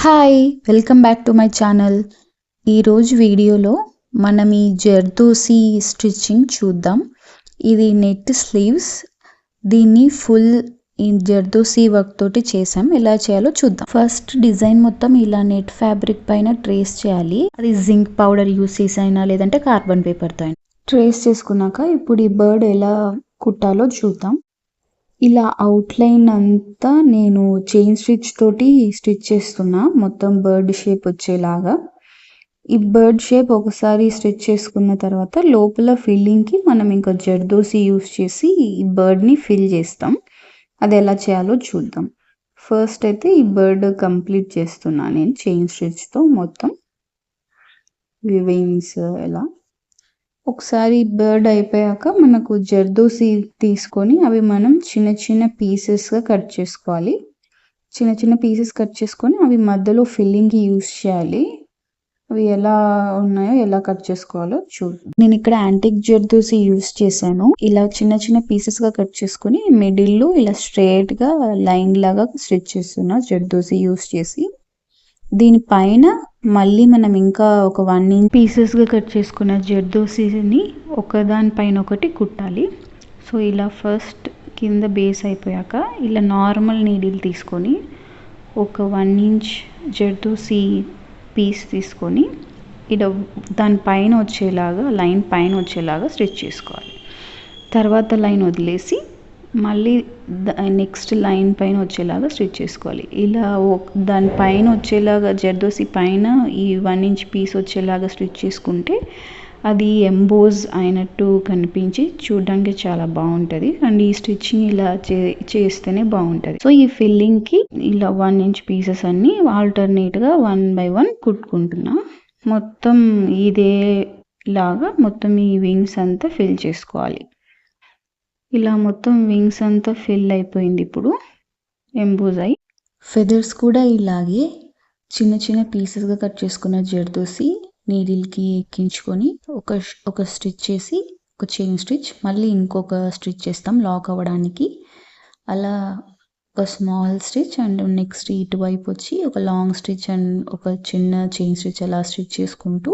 Hi welcome back to my channel. ఈరోజు వీడియోలో మనం ఈ జర్దోసి స్టిచ్చింగ్ చూద్దాం. ఇది నెట్ స్లీవ్స్. దీన్ని ఫుల్ ఈ జర్దోసి వర్క్ తోటి చేసాం. ఎలా చేయాలో చూద్దాం. ఫస్ట్ డిజైన్ మొత్తం ఇలా నెట్ ఫ్యాబ్రిక్ పైన ట్రేస్ చేయాలి. అది జింక్ పౌడర్ యూస్ చేసి అయినా లేదంటే కార్బన్ పేపర్తో అయినా ట్రేస్ చేసుకున్నాక ఇప్పుడు ఈ బర్డ్ ఎలా కుట్టాలో చూద్దాం. ఇలా అవుట్లైన్ అంతా నేను చైన్ స్టిచ్ తోటి స్టిచ్ చేస్తున్నా, మొత్తం బర్డ్ షేప్ వచ్చేలాగా. ఈ బర్డ్ షేప్ ఒకసారి స్టిచ్ చేసుకున్న తర్వాత లోపల ఫిల్లింగ్కి మనం ఇంకా జర్దోసి యూస్ చేసి ఈ బర్డ్ని ఫిల్ చేస్తాం. అది ఎలా చేయాలో చూద్దాం. ఫస్ట్ అయితే ఈ బర్డ్ కంప్లీట్ చేస్తున్నా నేను చైన్ స్టిచ్తో మొత్తం వివింగ్స్ ఎలా. ఒకసారి బర్డ్ అయిపోయాక మనకు జర్దోసి తీసుకొని అవి మనం చిన్న చిన్న పీసెస్గా కట్ చేసుకోవాలి. చిన్న చిన్న పీసెస్ కట్ చేసుకొని అవి మధ్యలో ఫిల్లింగ్కి యూస్ చేయాలి. అవి ఎలా ఉన్నాయో ఎలా కట్ చేసుకోవాలో చూద్దాం. నేను ఇక్కడ యాంటిక్ జర్దోసి యూస్ చేశాను. ఇలా చిన్న చిన్న పీసెస్గా కట్ చేసుకొని మిడిల్లో ఇలా స్ట్రైట్గా లైన్ లాగా స్టిచ్ చేస్తున్నా జర్దోసి యూస్ చేసి. దీనిపైన మళ్ళీ మనం ఇంకా ఒక 1 ఇంచ్ పీసెస్గా కట్ చేసుకున్న జర్దోసిని ఒకదానిపైన ఒకటి కుట్టాలి. సో ఇలా ఫస్ట్ కింద బేస్ అయిపోయాక ఇలా నార్మల్ నీడిల్ తీసుకొని ఒక 1 ఇంచ్ జర్దోసి పీస్ తీసుకొని ఇలా దానిపైన వచ్చేలాగా లైన్ పైన వచ్చేలాగా స్టిచ్ చేసుకోవాలి. తర్వాత లైన్ వదిలేసి మళ్ళీ నెక్స్ట్ లైన్ పైన వచ్చేలాగా స్టిచ్ చేసుకోవాలి. ఇలా దానిపైన వచ్చేలాగా జర్దోసి పైన ఈ 1 ఇంచ్ పీస్ వచ్చేలాగా స్టిచ్ చేసుకుంటే అది ఎంబోజ్ అయినట్టు కనిపించి చూడడానికి చాలా బాగుంటుంది. అండ్ ఈ స్టిచ్చింగ్ ఇలా చేస్తేనే బాగుంటుంది. సో ఈ ఫిల్లింగ్కి ఇలా 1 ఇంచ్ పీసెస్ అన్నీ ఆల్టర్నేట్గా 1 by 1 కుట్టుకుంటున్నా. మొత్తం ఇదే లాగా మొత్తం ఈ వింగ్స్ అంతా ఫిల్ చేసుకోవాలి. ఇలా మొత్తం వింగ్స్ అంతా ఫిల్ అయిపోయింది. ఇప్పుడు ఎంబోజ్ అయ్యి ఫెదర్స్ కూడా ఇలాగే చిన్న చిన్న పీసెస్గా కట్ చేసుకున్న జర్దోసి నీడిల్కి ఎక్కించుకొని ఒక స్టిచ్ చేసి ఒక చైన్ స్టిచ్ మళ్ళీ ఇంకొక స్టిచ్ చేస్తాం లాక్ అవ్వడానికి. అలా ఒక స్మాల్ స్టిచ్ అండ్ నెక్స్ట్ ఇటువైపు వచ్చి ఒక లాంగ్ స్టిచ్ అండ్ ఒక చిన్న చైన్ స్టిచ్ అలా స్టిచ్ చేసుకుంటూ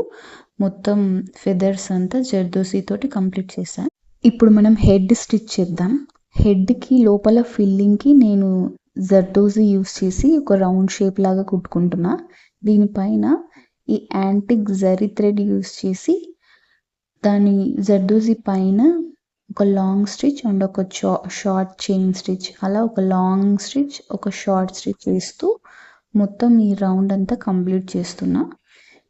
మొత్తం ఫెదర్స్ అంతా జర్దోసి తోటి కంప్లీట్ చేశాను. ఇప్పుడు మనం హెడ్ స్టిచ్ చేద్దాం. హెడ్కి లోపల ఫిల్లింగ్కి నేను జర్దోసి యూస్ చేసి ఒక రౌండ్ షేప్ లాగా కుట్టుకుంటున్నా. దీనిపైన ఈ యాంటిక్ జరీ థ్రెడ్ యూస్ చేసి దాని జర్దోసి పైన ఒక లాంగ్ స్టిచ్ అండ్ ఒక షార్ట్ చైన్ స్టిచ్ అలా ఒక లాంగ్ స్టిచ్ ఒక షార్ట్ స్టిచ్ వేస్తూ మొత్తం ఈ రౌండ్ అంతా కంప్లీట్ చేస్తున్నా.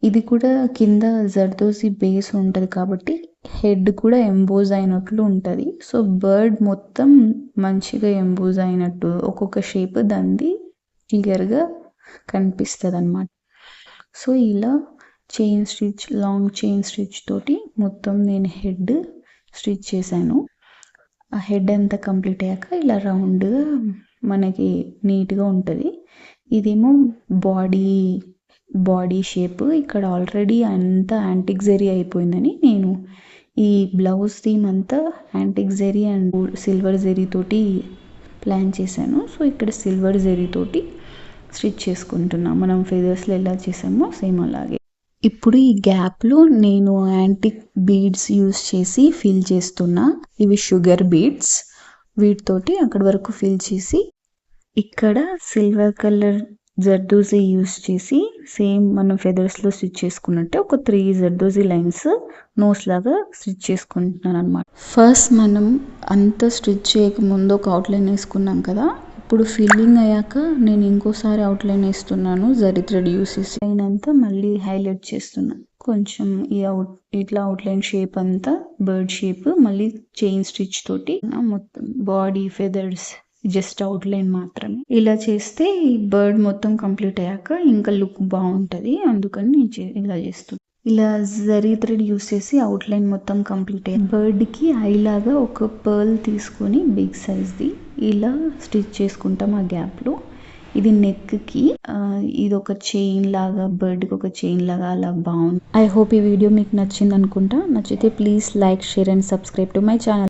ఇది కూడా కింద జర్దోసి బేస్ ఉంటుంది కాబట్టి హెడ్ కూడా ఎంబోజ్ అయినట్లు ఉంటుంది. సో బర్డ్ మొత్తం మంచిగా ఎంబోజ్ అయినట్టు ఒక్కొక్క షేప్ దాన్ని క్లియర్గా కనిపిస్తుంది అన్నమాట. సో ఇలా chain stitch long chain stitch తోటి మొత్తం నేను హెడ్ స్టిచ్ చేశాను. ఆ హెడ్ అంతా కంప్లీట్ అయ్యాక ఇలా రౌండ్గా మనకి నీట్గా ఉంటుంది. ఇదేమో బాడీ షేప్. ఇక్కడ ఆల్రెడీ అంతా యాంటిక్ జరీ అయిపోయిందని నేను ఈ బ్లౌజ్ థీమ్ అంతా antique zari and silver zari తోటి ప్లాన్ చేశాను. సో ఇక్కడ సిల్వర్ జరీ తోటి స్టిచ్ చేసుకుంటున్నా. మనం ఫెదర్స్లో ఎలా చేసామో సేమ్ అలాగే. ఇప్పుడు ఈ గ్యాప్లో నేను యాంటిక్ బీడ్స్ యూస్ చేసి ఫిల్ చేస్తున్నా. ఇవి షుగర్ బీడ్స్. వీటితోటి అక్కడి వరకు ఫిల్ చేసి ఇక్కడ సిల్వర్ కలర్ జర్దోసి యూస్ చేసి సేమ్ మనం ఫెదర్స్లో స్టిచ్ చేసుకున్నట్టే ఒక 3 జర్దోసి లైన్స్ నోస్ లాగా స్టిచ్ చేసుకుంటున్నాను అనమాట. ఫస్ట్ మనం అంతా స్టిచ్ చేయకముందు ఒక అవుట్లైన్ వేసుకున్నాం కదా. ఇప్పుడు ఫిల్లింగ్ అయ్యాక నేను ఇంకోసారి అవుట్లైన్ వేస్తున్నాను జరీ థ్రెడ్ యూస్ చేసి. లైన్ అంతా మళ్ళీ హైలైట్ చేస్తున్నాను. కొంచెం ఇట్లా అవుట్లైన్ షేప్ అంతా బర్డ్ షేప్ మళ్ళీ చైన్ స్టిచ్ తోటి మొత్తం బాడీ ఫెదర్స్ జస్ట్ అవుట్లైన్ మాత్రమే. ఇలా చేస్తే ఈ బర్డ్ మొత్తం కంప్లీట్ అయ్యాక ఇంకా లుక్ బాగుంటుంది. అందుకని నేను ఇలా చేస్తున్నాను. ఇలా జరీ థ్రెడ్ యూస్ చేసి అవుట్లైన్ మొత్తం కంప్లీట్ అయ్యాయి. బర్డ్కి ఐ లాగా ఒక పర్ల్ తీసుకొని బిగ్ సైజ్ది ఇలా స్టిచ్ చేసుకుంటాం ఆ గ్యాప్లో. ఇది నెక్కి ఇది ఒక చైన్ లాగా బర్డ్కి ఒక చైన్ లాగా అలా బాగుంది. ఐ హోప్ ఈ వీడియో మీకు నచ్చింది అనుకుంటా. నచ్చితే please like share and subscribe to my channel.